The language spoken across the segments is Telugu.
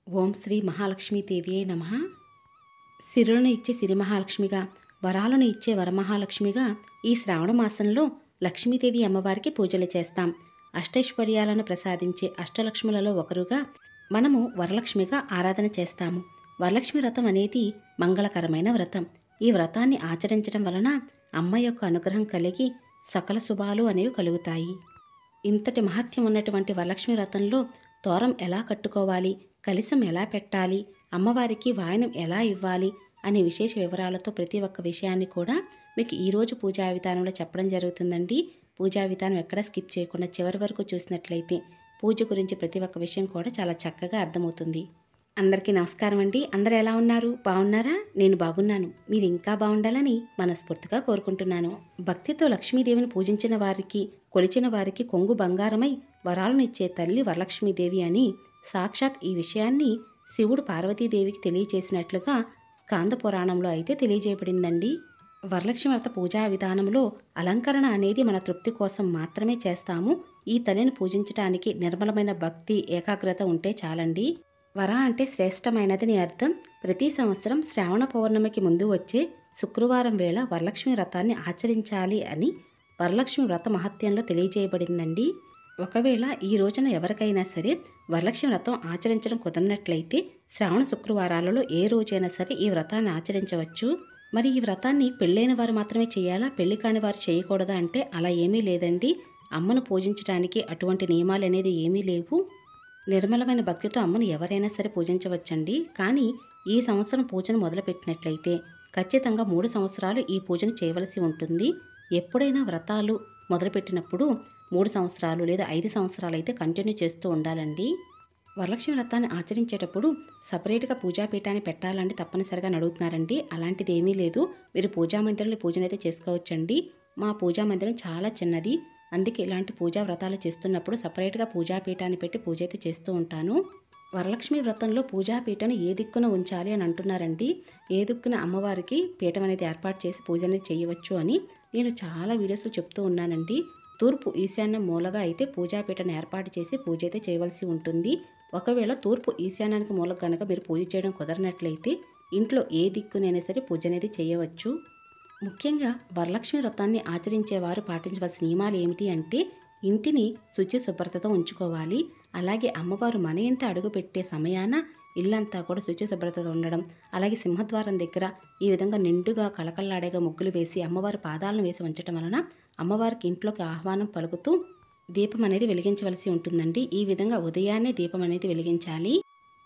ఓం శ్రీ మహాలక్ష్మీదేవియే నమః. సిరులను ఇచ్చే సిరి మహాలక్ష్మిగా, వరాలను ఇచ్చే వరమహాలక్ష్మిగా ఈ శ్రావణ మాసంలో లక్ష్మీదేవి అమ్మవారికి పూజలు చేస్తాం. అష్టైశ్వర్యాలను ప్రసాదించే అష్టలక్ష్ములలో ఒకరుగా మనము వరలక్ష్మిగా ఆరాధన చేస్తాము. వరలక్ష్మి వ్రతం అనేది మంగళకరమైన వ్రతం. ఈ వ్రతాన్ని ఆచరించడం వలన అమ్మ యొక్క అనుగ్రహం కలిగి సకల శుభాలు అనేవి కలుగుతాయి. ఇంతటి మహత్యం ఉన్నటువంటి వరలక్ష్మి వ్రతంలో తోరం ఎలా కట్టుకోవాలి, కలశం ఎలా పెట్టాలి, అమ్మవారికి వాయనం ఎలా ఇవ్వాలి అనే విశేష వివరాలతో ప్రతి ఒక్క విషయాన్ని కూడా మీకు ఈరోజు పూజా విధానంలో చెప్పడం జరుగుతుందండి. పూజా విధానం ఎక్కడ స్కిప్ చేయకుండా చివరి వరకు చూసినట్లయితే పూజ గురించి ప్రతి ఒక్క విషయం కూడా చాలా చక్కగా అర్థమవుతుంది. అందరికీ నమస్కారం అండి. అందరూ ఎలా ఉన్నారు? బాగున్నారా? నేను బాగున్నాను. మీరు ఇంకా బాగుండాలని మనస్ఫూర్తిగా కోరుకుంటున్నాను. భక్తితో లక్ష్మీదేవిని పూజించిన వారికి, కొలిచిన వారికి కొంగు బంగారమై వరాలను ఇచ్చే తల్లి వరలక్ష్మీదేవి అని సాక్షాత్ ఈ విషయాన్ని శివుడు పార్వతీదేవికి తెలియజేసినట్లుగా స్కాంద పురాణంలో అయితే తెలియజేయబడిందండి. వరలక్ష్మి వ్రత పూజా విధానంలో అలంకరణ అనేది మన తృప్తి కోసం మాత్రమే చేస్తాము. ఈ తల్లిని పూజించడానికి నిర్మలమైన భక్తి, ఏకాగ్రత ఉంటే చాలండి. వర అంటే శ్రేష్టమైనదని అర్థం. ప్రతి సంవత్సరం శ్రావణ పౌర్ణమికి ముందు వచ్చే శుక్రవారం వేళ వరలక్ష్మి వ్రతాన్ని ఆచరించాలి అని వరలక్ష్మి వ్రత మహత్యంలో తెలియజేయబడిందండి. ఒకవేళ ఈ రోజున ఎవరికైనా సరే వరలక్ష్మి వ్రతం ఆచరించడం కుదరనట్లయితే శ్రావణ శుక్రవారాలలో ఏ రోజైనా సరే ఈ వ్రతాన్ని ఆచరించవచ్చు. మరి ఈ వ్రతాన్ని పెళ్ళైన వారు మాత్రమే చేయాలా, పెళ్లి కాని వారు చేయకూడదా అంటే అలా ఏమీ లేదండి. అమ్మను పూజించడానికి అటువంటి నియమాలు అనేది ఏమీ లేవు. నిర్మలమైన భక్తితో అమ్మను ఎవరైనా సరే పూజించవచ్చండి. కానీ ఈ సంవత్సరం పూజను మొదలుపెట్టినట్లయితే ఖచ్చితంగా 3 సంవత్సరాలు ఈ పూజను చేయవలసి ఉంటుంది. ఎప్పుడైనా వ్రతాలు మొదలుపెట్టినప్పుడు 3 సంవత్సరాలు లేదా 5 సంవత్సరాలు అయితే కంటిన్యూ చేస్తూ ఉండాలండి. వరలక్ష్మి వ్రతాన్ని ఆచరించేటప్పుడు సపరేట్గా పూజాపీఠాన్ని పెట్టాలంటే తప్పనిసరిగా అడుగుతున్నారండి. అలాంటిది ఏమీ లేదు. మీరు పూజా మందిరంలో పూజనైతే చేసుకోవచ్చండి. మా పూజా మందిరం చాలా చిన్నది. అందుకే ఇలాంటి పూజా వ్రతాలు చేస్తున్నప్పుడు సపరేట్గా పూజాపీఠాన్ని పెట్టి పూజ అయితే చేస్తూ ఉంటాను. వరలక్ష్మి వ్రతంలో పూజాపీఠను ఏ దిక్కున ఉంచాలి అని అంటున్నారండి. ఏ దిక్కున అమ్మవారికి పీఠం అనేది ఏర్పాటు చేసి పూజ అనేది చేయవచ్చు అని నేను చాలా వీడియోస్లో చెప్తూ ఉన్నానండి. తూర్పు ఈశాన్యం మూలగా అయితే పూజాపీఠను ఏర్పాటు చేసి పూజ అయితే చేయవలసి ఉంటుంది. ఒకవేళ తూర్పు ఈశాన్యానికి మూలకు కనుక మీరు పూజ చేయడం కుదరనట్లయితే ఇంట్లో ఏ దిక్కునైనా సరే పూజ అనేది చేయవచ్చు. ముఖ్యంగా వరలక్ష్మి వ్రతాన్ని ఆచరించేవారు పాటించవలసిన నియమాలు ఏమిటి అంటే ఇంటిని శుచి శుభ్రతతో ఉంచుకోవాలి. అలాగే అమ్మవారు మన ఇంట అడుగుపెట్టే సమయాన ఇల్లంతా కూడా శుచి శుభ్రతతో ఉండడం, అలాగే సింహద్వారం దగ్గర ఈ విధంగా నిండుగా కళకళలాడేగా ముగ్గులు వేసి అమ్మవారి పాదాలను వేసి ఉంచడం వలన అమ్మవారికి ఇంట్లోకి ఆహ్వానం పలుకుతూ దీపం అనేది వెలిగించవలసి ఉంటుందండి. ఈ విధంగా ఉదయాన్నే దీపం అనేది వెలిగించాలి.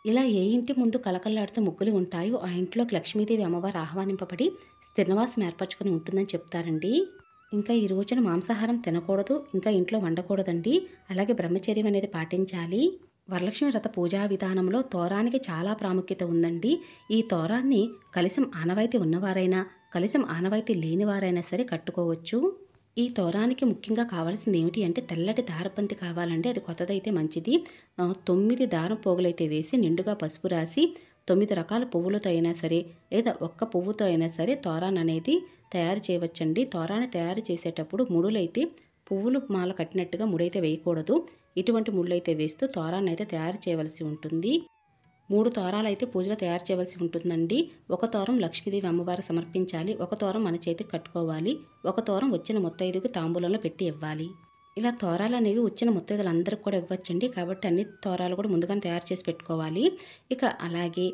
ఇలా ఏ ఇంటి ముందు కళకళలాడుతూ ముగ్గులు ఉంటాయో ఆ ఇంట్లోకి లక్ష్మీదేవి అమ్మవారు ఆహ్వానింపబడి స్థిరనివాసం ఏర్పరచుకొని ఉంటుందని చెప్తారండి. ఇంకా ఈ రోజున మాంసాహారం తినకూడదు, ఇంకా ఇంట్లో వండకూడదండి. అలాగే బ్రహ్మచర్యం అనేది పాటించాలి. వరలక్ష్మి వ్రత పూజా విధానంలో తోరానికి చాలా ప్రాముఖ్యత ఉందండి. ఈ తోరాన్ని కలశం ఆనవాయితీ ఉన్నవారైనా, కలశం ఆనవాయితీ లేనివారైనా సరే కట్టుకోవచ్చు. ఈ తోరానికి ముఖ్యంగా కావాల్సింది ఏమిటి అంటే తెల్లటి దారబంతి కావాలండి. అది కొత్తదైతే మంచిది. 9 దారం పోగులైతే వేసి నిండుగా పసుపు రాసి 9 రకాల పువ్వులతో అయినా సరే లేదా ఒక్క పువ్వుతో అయినా సరే తోరాన్ అనేది తయారు చేయవచ్చండి. తోరాన్ని తయారు చేసేటప్పుడు ముడులైతే పువ్వులు మాల కట్టినట్టుగా ముడైతే వేయకూడదు. ఇటువంటి ముళ్ళైతే వేస్తూ తోరాన్ని అయితే తయారు చేయవలసి ఉంటుంది. 3 తోరాలు అయితే పూజలో తయారు చేయవలసి ఉంటుందండి. ఒక తోరం లక్ష్మీదేవి అమ్మవారికి సమర్పించాలి, ఒక తోరం మన చేతికి కట్టుకోవాలి, ఒక తోరం వచ్చిన ముత్తైదుకు తాంబూలంలో పెట్టి ఇవ్వాలి. ఇలా తోరాలు అనేవి వచ్చిన ముత్తైదులందరికీ కూడా ఇవ్వచ్చండి. కాబట్టి అన్ని తోరాలు కూడా ముందుగానే తయారు చేసి పెట్టుకోవాలి. ఇక అలాగే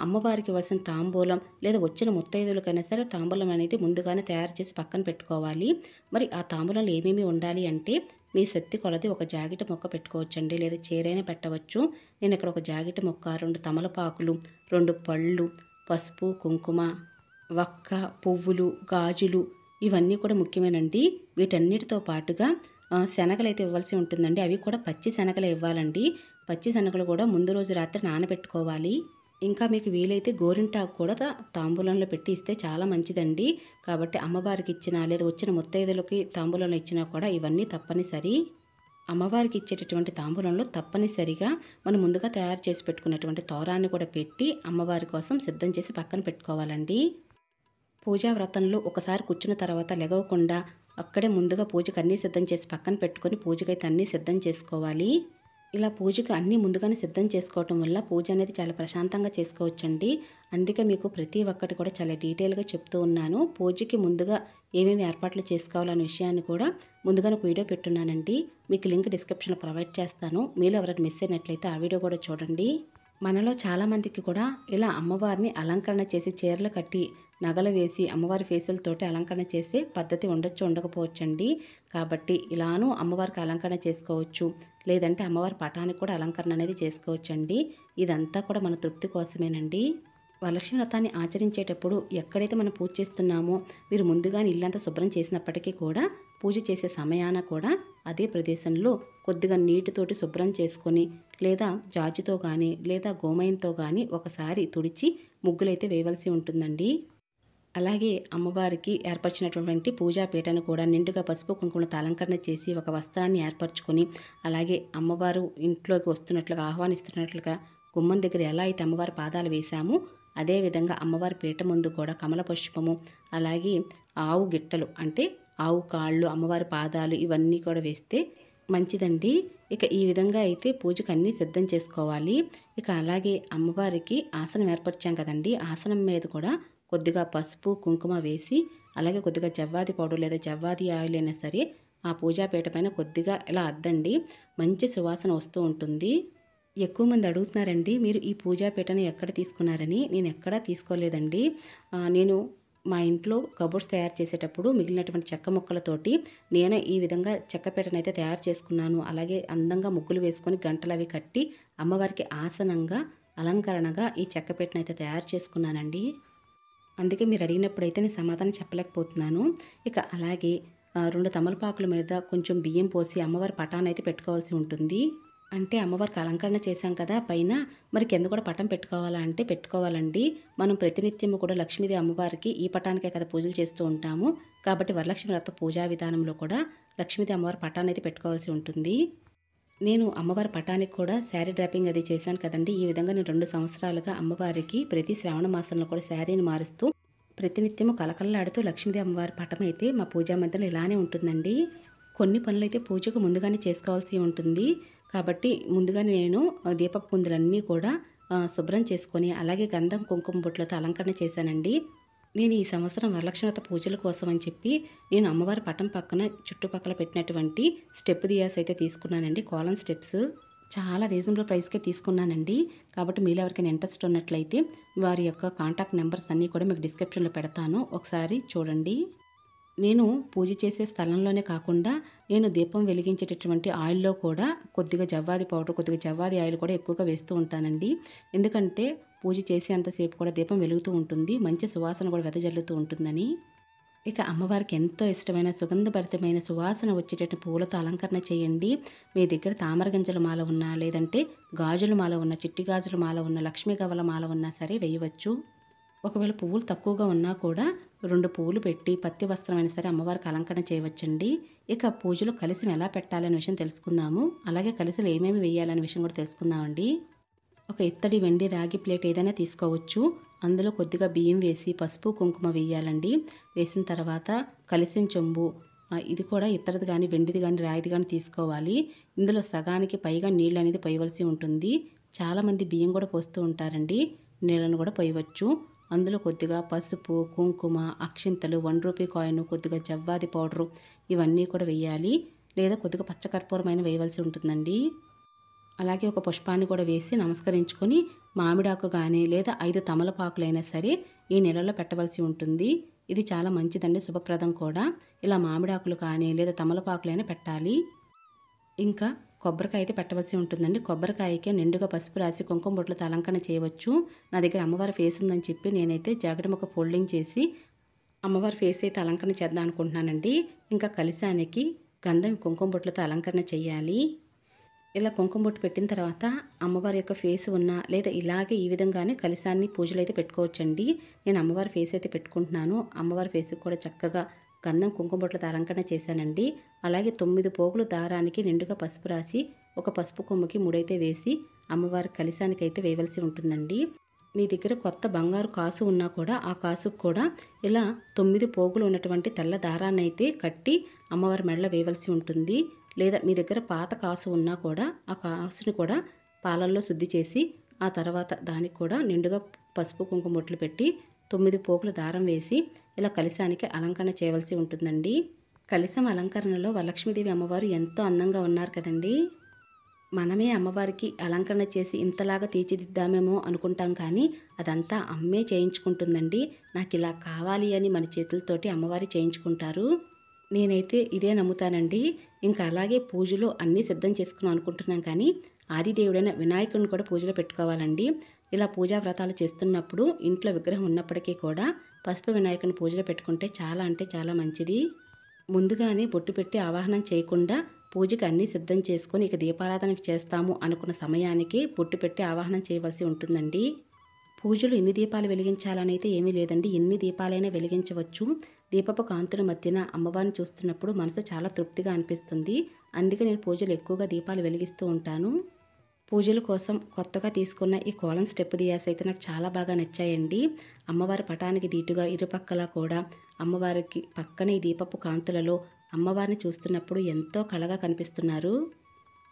అమ్మవారికి ఇవ్వాల్సిన తాంబూలం లేదా వచ్చిన ముత్తైదులకైనా సరే తాంబూలం అనేది ముందుగానే తయారు చేసి పక్కన పెట్టుకోవాలి. మరి ఆ తాంబూలంలో ఏమేమి ఉండాలి అంటే మీ శక్తి కొలది ఒక జాకెట్ మొక్క పెట్టుకోవచ్చండి, లేదా చీరైనా పెట్టవచ్చు. నేను ఇక్కడ ఒక జాకెట్ మొక్క, 2 తమలపాకులు, 2 పళ్ళు, పసుపు, కుంకుమ, వక్క, పువ్వులు, గాజులు ఇవన్నీ కూడా ముఖ్యమేనండి. వీటన్నిటితో పాటుగా శనగలు అయితే ఇవ్వాల్సి ఉంటుందండి. అవి కూడా పచ్చి శనగలు ఇవ్వాలండి. పచ్చి శనగలు కూడా ముందు రోజు రాత్రి నానబెట్టుకోవాలి. ఇంకా మీకు వీలైతే గోరింటాకు కూడా తాంబూలంలో పెట్టి ఇస్తే చాలా మంచిదండి. కాబట్టి అమ్మవారికి ఇచ్చినా లేదా వచ్చిన ముత్తైదులకి తాంబూలంలో ఇచ్చినా కూడా ఇవన్నీ తప్పనిసరి. అమ్మవారికి ఇచ్చేటటువంటి తాంబూలంలో తప్పనిసరిగా మనం ముందుగా తయారు చేసి పెట్టుకున్నటువంటి తోరాన్ని కూడా పెట్టి అమ్మవారి కోసం సిద్ధం చేసి పక్కన పెట్టుకోవాలండి. పూజా వ్రతంలో ఒకసారి కూర్చున్న తర్వాత లెగవకుండా అక్కడే ముందుగా పూజకు అన్నీ సిద్ధం చేసి పక్కన పెట్టుకొని పూజకైతే అన్నీ సిద్ధం చేసుకోవాలి. ఇలా పూజకు అన్నీ ముందుగానే సిద్ధం చేసుకోవటం వల్ల పూజ అనేది చాలా ప్రశాంతంగా చేసుకోవచ్చండి. అందుకే మీకు ప్రతి ఒక్కటి కూడా చాలా డీటెయిల్గా చెప్తూ ఉన్నాను. పూజకి ముందుగా ఏమేమి ఏర్పాట్లు చేసుకోవాలనే విషయాన్ని కూడా ముందుగానే ఒక వీడియో పెట్టున్నానండి. మీకు లింక్ డిస్క్రిప్షన్లో ప్రొవైడ్ చేస్తాను. మీరు ఎవరైనా మిస్ అయినట్లయితే ఆ వీడియో కూడా చూడండి. మనలో చాలామందికి కూడా ఇలా అమ్మవారిని అలంకరణ చేసి చీరలు కట్టి నగలు వేసి అమ్మవారి ఫేసులతోటి అలంకరణ చేసే పద్ధతి ఉండొచ్చు ఉండకపోవచ్చండి. కాబట్టి ఇలానూ అమ్మవారికి అలంకరణ చేసుకోవచ్చు, లేదంటే అమ్మవారి పటానికి కూడా అలంకరణ అనేది చేసుకోవచ్చండి. ఇదంతా కూడా మన తృప్తి కోసమేనండి. వరలక్ష్మి వ్రతాన్ని ఆచరించేటప్పుడు ఎక్కడైతే మనం పూజ చేస్తున్నామో మీరు ముందుగానే ఇల్లంతా శుభ్రం చేసినప్పటికీ కూడా పూజ చేసే సమయాన కూడా అదే ప్రదేశంలో కొద్దిగా నీటితోటి శుభ్రం చేసుకొని లేదా జాజితో కానీ లేదా గోమయంతో కానీ ఒకసారి తుడిచి ముగ్గులైతే వేయవలసి ఉంటుందండి. అలాగే అమ్మవారికి ఏర్పరిచినటువంటి పూజా పీటను కూడా నిండుగా పసుపు కుంకుమలతో అలంకరణ చేసి ఒక వస్త్రాన్ని ఏర్పరచుకొని, అలాగే అమ్మవారు ఇంట్లోకి వస్తున్నట్లుగా ఆహ్వానిస్తున్నట్లుగా గుమ్మం దగ్గర ఎలా అయితే అమ్మవారి పాదాలు వేశామో అదేవిధంగా అమ్మవారి పీట ముందు కూడా కమల పుష్పము, అలాగే ఆవు గిట్టలు అంటే ఆవు కాళ్ళు, అమ్మవారి పాదాలు ఇవన్నీ కూడా వేస్తే మంచిదండి. ఇక ఈ విధంగా అయితే పూజకు అన్నీ సిద్ధం చేసుకోవాలి. ఇక అలాగే అమ్మవారికి ఆసనం ఏర్పరిచాం కదండి, ఆసనం మీద కూడా కొద్దిగా పసుపు కుంకుమ వేసి అలాగే కొద్దిగా జవ్వాది పౌడర్ లేదా జవ్వాది ఆయిల్ అయినా సరే ఆ పూజాపీట పైన కొద్దిగా ఇలా అద్దండి. మంచి సువాసన వస్తూ ఉంటుంది. ఎక్కువ మంది అడుగుతున్నారండి, మీరు ఈ పూజాపీటను ఎక్కడ తీసుకున్నారని. నేను ఎక్కడా తీసుకోలేదండి. నేను మా ఇంట్లో కబోర్డ్స్ తయారు చేసేటప్పుడు మిగిలినటువంటి చెక్క ముక్కలతోటి నేనే ఈ విధంగా చెక్కపీటను అయితే తయారు చేసుకున్నాను. అలాగే అందంగా ముగ్గులు వేసుకొని గంటలు అవి కట్టి అమ్మవారికి ఆసనంగా అలంకరణగా ఈ చెక్కపీటను అయితే తయారు చేసుకున్నానండి. అందుకే మీరు అడిగినప్పుడైతే నేను సమాధానం చెప్పలేకపోతున్నాను. ఇక అలాగే 2 తమలపాకుల మీద కొంచెం బియ్యం పోసి అమ్మవారి పటాన్ని అయితే పెట్టుకోవాల్సి ఉంటుంది. అంటే అమ్మవారికి అలంకరణ చేశాం కదా పైన, మరి కింద కూడా పటం పెట్టుకోవాలా అంటే పెట్టుకోవాలండి. మనం ప్రతినిత్యము కూడా లక్ష్మీదేవి అమ్మవారికి ఈ పటానికే కదా పూజలు చేస్తూ ఉంటాము. కాబట్టి వరలక్ష్మి వ్రత పూజా విధానంలో కూడా లక్ష్మీదేవి అమ్మవారి పటాన్ని అయితే పెట్టుకోవాల్సి ఉంటుంది. నేను అమ్మవారి పటానికి కూడా శారీ డ్రాపింగ్ అది చేశాను కదండి. ఈ విధంగా నేను 2 సంవత్సరాలుగా అమ్మవారికి ప్రతి శ్రావణ మాసంలో కూడా శారీని మారుస్తూ ప్రతినిత్యము కలకలలాడుతూ లక్ష్మీదేవి అమ్మవారి పటం అయితే మా పూజా మందిరంలో ఇలానే ఉంటుందండి. కొన్ని పనులైతే పూజకు ముందుగానే చేసుకోవాల్సి ఉంటుంది. కాబట్టి ముందుగానే నేను దీపపు కుందులన్నీ కూడా శుభ్రం చేసుకొని అలాగే గంధం కుంకుమ బొట్లతో అలంకరణ చేశానండి. నేను ఈ సంవత్సరం వరలక్ష్మి వ్రత పూజల కోసం అని చెప్పి నేను అమ్మవారి పటం పక్కన చుట్టుపక్కల పెట్టినటువంటి స్టెప్ దియాస్ అయితే తీసుకున్నానండి. కాలన్ స్టెప్స్ చాలా రీజనబుల్ ప్రైస్కే తీసుకున్నానండి. కాబట్టి మీరు ఎవరికైనా ఇంట్రెస్ట్ ఉన్నట్లయితే వారి యొక్క కాంటాక్ట్ నెంబర్స్ అన్నీ కూడా మీకు డిస్క్రిప్షన్లో పెడతాను, ఒకసారి చూడండి. నేను పూజ చేసే స్థలంలోనే కాకుండా నేను దీపం వెలిగించేటటువంటి ఆయిల్లో కూడా కొద్దిగా జవ్వాది పౌడర్, కొద్దిగా జవ్వాది ఆయిల్ కూడా ఎక్కువగా వేస్తూ ఉంటానండి. ఎందుకంటే పూజ చేసేంతసేపు కూడా దీపం వెలుగుతూ ఉంటుంది, మంచి సువాసన కూడా వెదజల్లుతూ ఉంటుందని. ఇక అమ్మవారికి ఎంతో ఇష్టమైన సుగంధభరితమైన సువాసన వచ్చేటట్టు పూలతో అలంకరణ చేయండి. మీ దగ్గర తామర గింజల మాల ఉన్నా, లేదంటే గాజుల మాల ఉన్న, చిట్టి గాజుల మాల ఉన్న, లక్ష్మీ గవ్వల మాల ఉన్నా సరే వేయవచ్చు. ఒకవేళ పువ్వులు తక్కువగా ఉన్నా కూడా 2 పువ్వులు పెట్టి పత్తి వస్త్రమైనా సరే అమ్మవారికి అలంకరణ చేయవచ్చండి. ఇక పూజలో కలశం ఎలా పెట్టాలనే విషయం తెలుసుకుందాము. అలాగే కలశలు ఏమేమి వేయాలనే విషయం కూడా తెలుసుకుందామండి. ఒక ఇత్తడి, వెండి, రాగి ప్లేట్ ఏదైనా తీసుకోవచ్చు. అందులో కొద్దిగా బియ్యం వేసి పసుపు కుంకుమ వేయాలండి. వేసిన తర్వాత కలశం చెంబు, ఇది కూడా ఇత్తడిది కానీ వెండిది కానీ రాయిది కానీ తీసుకోవాలి. ఇందులో సగానికి పైగా నీళ్ళు అనేది పోయవలసి ఉంటుంది. చాలామంది బియ్యం కూడా పోస్తూ ఉంటారండి, నీళ్ళను కూడా పోయవచ్చు. అందులో కొద్దిగా పసుపు, కుంకుమ, అక్షింతలు, 1 రూపీ కాయిన్, కొద్దిగా జవ్వాది పౌడరు ఇవన్నీ కూడా వేయాలి. లేదా కొద్దిగా పచ్చకర్పూరమైన వేయవలసి ఉంటుందండి. అలాగే ఒక పుష్పాన్ని కూడా వేసి నమస్కరించుకొని మామిడాకు కానీ లేదా 5 తమలపాకులైనా సరే ఈ నెలలో పెట్టవలసి ఉంటుంది. ఇది చాలా మంచిదండి, శుభప్రదం కూడా. ఇలా మామిడాకులు కానీ లేదా తమలపాకులైనా పెట్టాలి. ఇంకా కొబ్బరికాయ అయితే పెట్టవలసి ఉంటుందండి. కొబ్బరికాయకే నిండుగా పసుపు రాసి కుంకుమ బొట్లతో అలంకరణ చేయవచ్చు. నా దగ్గర అమ్మవారి ఫేస్ ఉందని చెప్పి నేనైతే జాకెట్ ముక్క ఫోల్డింగ్ చేసి అమ్మవారి ఫేస్ అయితే అలంకరణ చేద్దాం అనుకుంటున్నానండి. ఇంకా కలశానికి గంధం కుంకుమ బొట్లతో అలంకరణ చేయాలి. ఇలా కుంకుమ బొట్టు పెట్టిన తర్వాత అమ్మవారి యొక్క ఫేస్ ఉన్నా లేదా ఇలాగే ఈ విధంగానే కలశాన్ని పూజలు అయితే పెట్టుకోవచ్చండి. నేను అమ్మవారి ఫేస్ అయితే పెట్టుకుంటున్నాను. అమ్మవారి ఫేస్కి కూడా చక్కగా గంధం కుంకుమ బొట్లతో అలంకరణ చేశానండి. అలాగే 9 పోగులు దారానికి నిండుగా పసుపు రాసి ఒక పసుపు కొమ్ముకి ముడైతే వేసి అమ్మవారి కలశానికి అయితే వేయవలసి ఉంటుందండి. మీ దగ్గర కొత్త బంగారు కాసు ఉన్నా కూడా ఆ కాసుకు కూడా ఇలా 9 పోగులు ఉన్నటువంటి తెల్ల దారాన్ని అయితే కట్టి అమ్మవారి మెడలో వేయవలసి ఉంటుంది. లేదా మీ దగ్గర పాత కాసు ఉన్నా కూడా ఆ కాసుని కూడా పాలల్లో శుద్ధి చేసి ఆ తర్వాత దానికి కూడా నిండుగా పసుపు కుంకుమ బొట్లు పెట్టి 9 పోగులు దారం వేసి ఇలా కలశానికి అలంకరణ చేయవలసి ఉంటుందండి. కలశం అలంకరణలో వరలక్ష్మీదేవి అమ్మవారు ఎంతో అందంగా ఉన్నారు కదండి. మనమే అమ్మవారికి అలంకరణ చేసి ఇంతలాగా తీర్చిదిద్దామేమో అనుకుంటాం, కానీ అదంతా అమ్మే చేయించుకుంటుందండి. నాకు ఇలా కావాలి అని మన చేతులతోటి అమ్మవారి చేయించుకుంటారు. నేనైతే ఇదే నమ్ముతానండి. ఇంకా అలాగే పూజలో అన్నీ సిద్ధం చేసుకున్నాం అనుకుంటున్నాం, కానీ ఆదిదేవుడైన వినాయకుడిని కూడా పూజలో పెట్టుకోవాలండి. ఇలా పూజా వ్రతాలు చేస్తున్నప్పుడు ఇంట్లో విగ్రహం ఉన్నప్పటికీ కూడా పసుపు వినాయకుని పూజలో పెట్టుకుంటే చాలా అంటే చాలా మంచిది. ముందుగానే బొట్టు పెట్టి ఆవాహనం చేయకుండా పూజకి అన్నీ సిద్ధం చేసుకొని ఇక దీపారాధన చేస్తాము అనుకున్న సమయానికి బొట్టు పెట్టి ఆవాహనం చేయవలసి ఉంటుందండి. పూజలు ఎన్ని దీపాలు వెలిగించాలని అయితే ఏమీ లేదండి, ఎన్ని దీపాలైనా వెలిగించవచ్చు. దీపపు కాంతుల మధ్యన అమ్మవారిని చూస్తున్నప్పుడు మనసు చాలా తృప్తిగా అనిపిస్తుంది. అందుకే నేను పూజలు ఎక్కువగా దీపాలు వెలిగిస్తూ ఉంటాను. పూజల కోసం కొత్తగా తీసుకున్న ఈ కోలం స్టెప్ దియాస్ అయితే నాకు చాలా బాగా నచ్చాయండి. అమ్మవారి పటానికి దీటుగా ఇరుపక్కల కూడా అమ్మవారికి పక్కనే ఈ దీపపు కాంతులలో అమ్మవారిని చూస్తున్నప్పుడు ఎంతో కళగా కనిపిస్తున్నారు.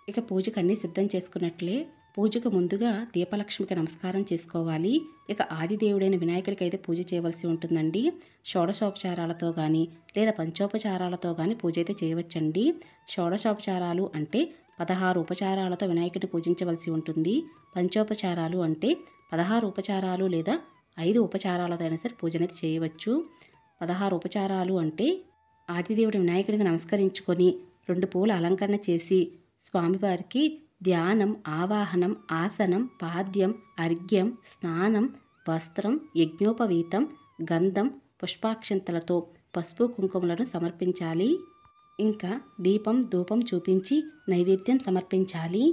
ఇక పూజకు అన్నీ సిద్ధం చేసుకున్నట్లే పూజకు ముందుగా దీపలక్ష్మికి నమస్కారం చేసుకోవాలి. ఇక ఆదిదేవుడైన వినాయకుడికి అయితే పూజ చేయవలసి ఉంటుందండి. షోడశోపచారాలతో కానీ లేదా పంచోపచారాలతో కానీ పూజ అయితే చేయవచ్చండి. షోడశోపచారాలు అంటే 16 ఉపచారాలతో వినాయకుడిని పూజించవలసి ఉంటుంది. పంచోపచారాలు అంటే 16 ఉపచారాలు లేదా 5 ఉపచారాలతో అయినా సరే పూజ అనేది చేయవచ్చు. 16 ఉపచారాలు అంటే ఆదిదేవుడి వినాయకుడికి నమస్కరించుకొని 2 పూల అలంకరణ చేసి స్వామివారికి ధ్యానం, ఆవాహనం, ఆసనం, పాద్యం, అర్ఘ్యం, స్నానం, వస్త్రం, యజ్ఞోపవీతం, గంధం, పుష్పాక్షంతలతో పసుపు కుంకుమలను సమర్పించాలి. ఇంకా దీపం ధూపం చూపించి నైవేద్యం సమర్పించాలి.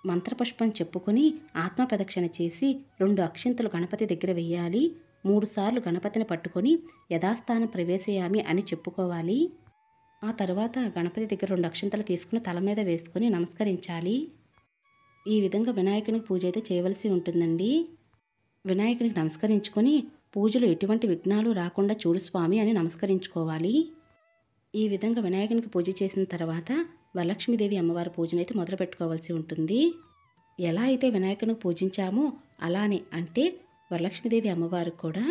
మంత్రపుష్పం చెప్పుకొని ఆత్మ ప్రదక్షిణ చేసి 2 అక్షింతలు గణపతి దగ్గర వేయాలి. 3 సార్లు గణపతిని పట్టుకొని యథాస్థానం ప్రవేశయామి అని చెప్పుకోవాలి. ఆ తర్వాత గణపతి దగ్గర 2 అక్షింతలు తీసుకుని తల మీద వేసుకొని నమస్కరించాలి. ఈ విధంగా వినాయకునికి పూజ అయితే చేయవలసి ఉంటుందండి. వినాయకునికి నమస్కరించుకొని పూజలో ఎటువంటి విఘ్నాలు రాకుండా చూడు స్వామి అని నమస్కరించుకోవాలి. ఈ విధంగా వినాయకునికి పూజ చేసిన తర్వాత వరలక్ష్మీదేవి అమ్మవారి పూజనైతే మొదలు పెట్టుకోవాల్సి ఉంటుంది. ఎలా అయితే వినాయకునికి పూజించామో అలానే అంటే వరలక్ష్మీదేవి అమ్మవారికి కూడా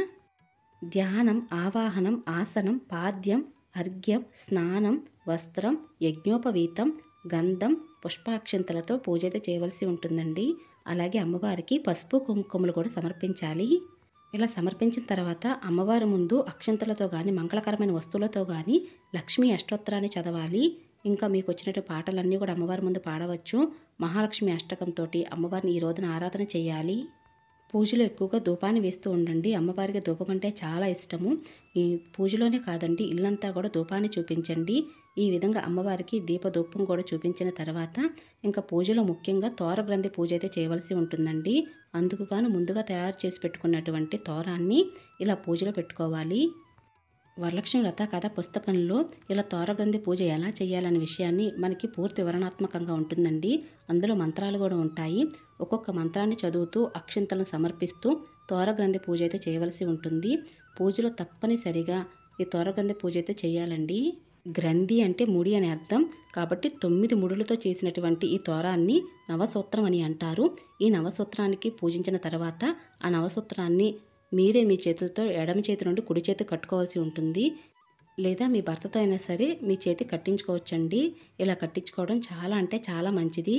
ధ్యానం, ఆవాహనం, ఆసనం, పాద్యం, అర్ఘ్యం, స్నానం, వస్త్రం, యజ్ఞోపవీతం, గంధం, పుష్పాక్షంతలతో పూజ అయితే చేయవలసి ఉంటుందండి. అలాగే అమ్మవారికి పసుపు కుంకుమలు కూడా సమర్పించాలి. ఇలా సమర్పించిన తర్వాత అమ్మవారి ముందు అక్షంతలతో కానీ మంగళకరమైన వస్తువులతో కానీ లక్ష్మీ అష్టోత్తరాన్ని చదవాలి. ఇంకా మీకు వచ్చినట్టు పాటలన్నీ కూడా అమ్మవారి ముందు పాడవచ్చు. మహాలక్ష్మి అష్టకంతో అమ్మవారిని ఈ రోజున ఆరాధన చేయాలి. పూజలో ఎక్కువగా ధూపాన్ని వేస్తూ ఉండండి. అమ్మవారికి ధూపం అంటే చాలా ఇష్టము. ఈ పూజలోనే కాదండి, ఇల్లంతా కూడా ధూపాన్ని చూపించండి. ఈ విధంగా అమ్మవారికి దీపధూపం కూడా చూపించిన తర్వాత ఇంకా పూజలో ముఖ్యంగా తోర గ్రంథి పూజ అయితే చేయవలసి ఉంటుందండి. అందుకు గాను ముందుగా తయారు చేసి పెట్టుకున్నటువంటి తోరాన్ని ఇలా పూజలో పెట్టుకోవాలి. వరలక్ష్మి వ్రత కథ పుస్తకంలో ఇలా తోరగ్రంథి పూజ ఎలా చేయాలనే విషయాన్ని మనకి పూర్తి వివరణాత్మకంగా ఉంటుందండి. అందులో మంత్రాలు కూడా ఉంటాయి. ఒక్కొక్క మంత్రాన్ని చదువుతూ అక్షింతలను సమర్పిస్తూ తోరగ్రంథి పూజ అయితే చేయవలసి ఉంటుంది. పూజలో తప్పనిసరిగా ఈ తోరగ్రంథి పూజ అయితే చేయాలండి. గ్రంథి అంటే ముడి అని అర్థం కాబట్టి 9 ముడులతో చేసినటువంటి ఈ తోరాన్ని నవసూత్రం అని అంటారు. ఈ నవసూత్రానికి పూజించిన తర్వాత ఆ నవసూత్రాన్ని మీరే మీ చేతులతో ఎడమ చేతి నుండి కుడి చేతి కట్టుకోవాల్సి ఉంటుంది. లేదా మీ భర్తతో అయినా సరే మీ చేతి కట్టించుకోవచ్చండి. ఇలా కట్టించుకోవడం చాలా అంటే చాలా మంచిది.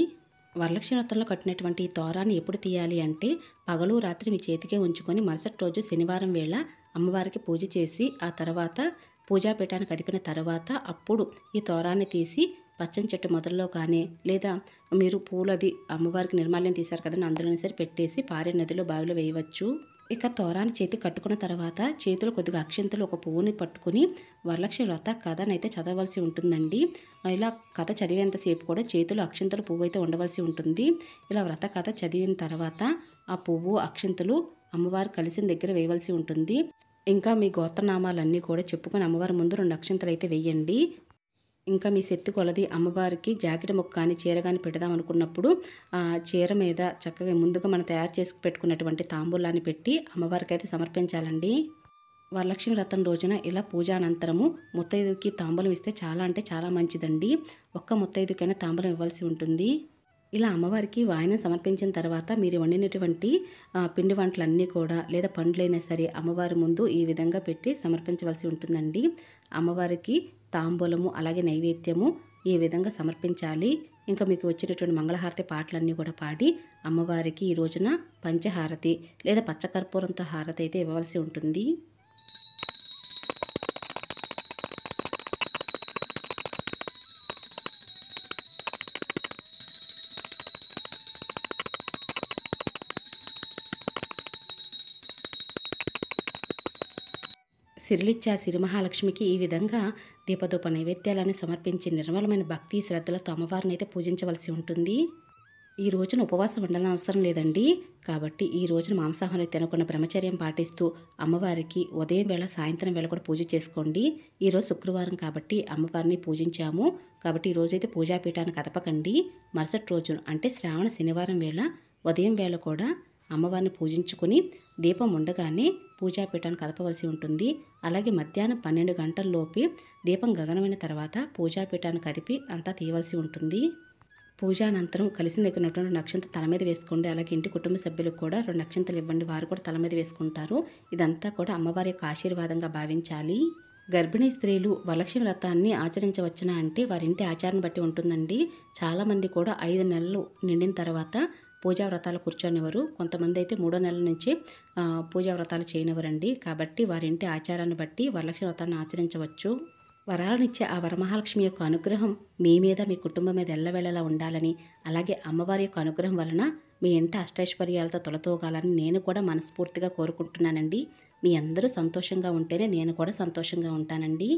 వరలక్ష్మి వ్రతంలో కట్టినటువంటి ఈ తోరాన్ని ఎప్పుడు తీయాలి అంటే పగలు రాత్రి మీ చేతికే ఉంచుకొని మరుసటి రోజు శనివారం వేళ అమ్మవారికి పూజ చేసి ఆ తర్వాత పూజాపీఠానికి కదిపిన తర్వాత అప్పుడు ఈ తోరాన్ని తీసి పచ్చని చెట్టు మొదల్లో కానీ లేదా మీరు పూలది అమ్మవారికి నిర్మాల్యం తీశారు కదండి అందులోనే సరే పెట్టేసి పారే నదిలో బావిలో వేయవచ్చు. ఇక తోరాన్ని చేతి కట్టుకున్న తర్వాత చేతులు కొద్దిగా అక్షింతలు ఒక పువ్వుని పట్టుకుని వరలక్ష్మి వ్రత కథనైతే చదవలసి ఉంటుందండి. ఇలా కథ చదివేంతసేపు కూడా చేతులు అక్షింతలు పువ్వు అయితే ఉండవలసి ఉంటుంది. ఇలా వ్రత కథ చదివిన తర్వాత ఆ పువ్వు అక్షింతలు అమ్మవారు కలిసిన దగ్గర వేయవలసి ఉంటుంది. ఇంకా మీ గోత్రనామాలన్నీ కూడా చెప్పుకొని అమ్మవారి ముందు 2 అక్షింతలు అయితే వేయండి. ఇంకా మీ శక్తి కొలది అమ్మవారికి జాకెట్ ముక్క కానీ చీర కానీ పెడదాం అనుకున్నప్పుడు ఆ చీర మీద చక్కగా ముందుగా మనం తయారు చేసి పెట్టుకున్నటువంటి తాంబూలాన్ని పెట్టి అమ్మవారికి అయితే సమర్పించాలండి. వరలక్ష్మి వ్రతం రోజున ఇలా పూజ అనంతరము ముత్తైదుకి తాంబూలం ఇస్తే చాలా అంటే చాలా మంచిదండి. ఒక్క ముత్తైదుకైనా తాంబూలం ఇవ్వాల్సి ఉంటుంది. ఇలా అమ్మవారికి వాయనం సమర్పించిన తర్వాత మీరు వండినటువంటి పిండి వంటలన్నీ కూడా లేదా పండ్లైనా సరే అమ్మవారి ముందు ఈ విధంగా పెట్టి సమర్పించవలసి ఉంటుందండి. అమ్మవారికి తాంబూలము అలాగే నైవేద్యము ఈ విధంగా సమర్పించాలి. ఇంకా మీకు వచ్చినటువంటి మంగళహారతి పాటలన్నీ కూడా పాడి అమ్మవారికి ఈ రోజున పంచహారతి లేదా పచ్చకర్పూరంతో హారతి అయితే ఇవ్వవలసి ఉంటుంది. సిరిలిచ్చే ఆ సిరి మహాలక్ష్మికి ఈ విధంగా దీపధూప నైవేద్యాలను సమర్పించి నిర్మలమైన భక్తి శ్రద్ధలతో అమ్మవారిని అయితే పూజించవలసి ఉంటుంది. ఈ రోజున ఉపవాసం ఉండాలని అవసరం లేదండి. కాబట్టి ఈ రోజున మాంసాహారం తినకుండా బ్రహ్మచర్యం పాటిస్తూ అమ్మవారికి ఉదయం వేళ సాయంత్రం వేళ కూడా పూజ చేసుకోండి. ఈరోజు శుక్రవారం కాబట్టి అమ్మవారిని పూజించాము కాబట్టి ఈరోజైతే పూజాపీఠాన్ని కదపకండి. మరుసటి రోజు అంటే శ్రావణ శనివారం వేళ ఉదయం వేళ కూడా అమ్మవారిని పూజించుకుని దీపం ఉండగానే పూజాపీఠాన్ని కదపవలసి ఉంటుంది. అలాగే మధ్యాహ్నం 12 గంటల్లోపే దీపం గగనమైన తర్వాత పూజాపీఠాన్ని కదిపి అంతా తీయవలసి ఉంటుంది. పూజ అనంతరం కలిసి దగ్గరటువంటి నక్షంత తల మీద వేసుకోండి. అలాగే ఇంటి కుటుంబ సభ్యులకు కూడా 2 నక్షంతలు ఇవ్వండి. వారు కూడా తల మీద వేసుకుంటారు. ఇదంతా కూడా అమ్మవారి యొక్క ఆశీర్వాదంగా భావించాలి. గర్భిణీ స్త్రీలు వరలక్ష్మి వ్రతాన్ని ఆచరించవచ్చునా అంటే వారింటి ఆచారాన్ని బట్టి ఉంటుందండి. చాలామంది కూడా 5 నెలలు నిండిన తర్వాత పూజా వ్రతాలు కూర్చొనివారు. కొంతమంది అయితే 3వ నెలల నుంచి పూజా వ్రతాలు చేయనివ్వరండి. కాబట్టి వారింటి ఆచారాన్ని బట్టి వరలక్ష్మి వ్రతాన్ని ఆచరించవచ్చు. వరాలనిచ్చే ఆ వరమహాలక్ష్మి యొక్క అనుగ్రహం మీ మీద మీ కుటుంబం మీద ఎల్లవేళలా ఉండాలని, అలాగే అమ్మవారి యొక్క అనుగ్రహం వలన మీ ఇంట అష్టైశ్వర్యాలతో తొలతూగాలని నేను కూడా మనస్ఫూర్తిగా కోరుకుంటున్నానండి. మీ అందరూ సంతోషంగా ఉంటేనే నేను కూడా సంతోషంగా ఉంటానండి.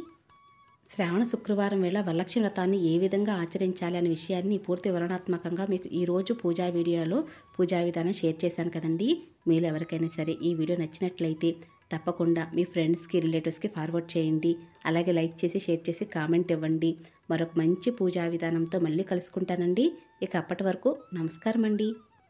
శ్రావణ శుక్రవారం వేళ వరలక్ష్మి వ్రతాన్ని ఏ విధంగా ఆచరించాలి అనే విషయాన్ని పూర్తి వివరణాత్మకంగా మీకు ఈరోజు పూజా వీడియోలో పూజా విధానం షేర్ చేశాను కదండి. మీలో ఎవరికైనా సరే ఈ వీడియో నచ్చినట్లయితే తప్పకుండా మీ ఫ్రెండ్స్కి రిలేటివ్స్కి ఫార్వర్డ్ చేయండి. అలాగే లైక్ చేసి షేర్ చేసి కామెంట్ ఇవ్వండి. మరొక మంచి పూజా విధానంతో మళ్ళీ కలుసుకుంటానండి. ఇక అప్పటి వరకు నమస్కారం అండి.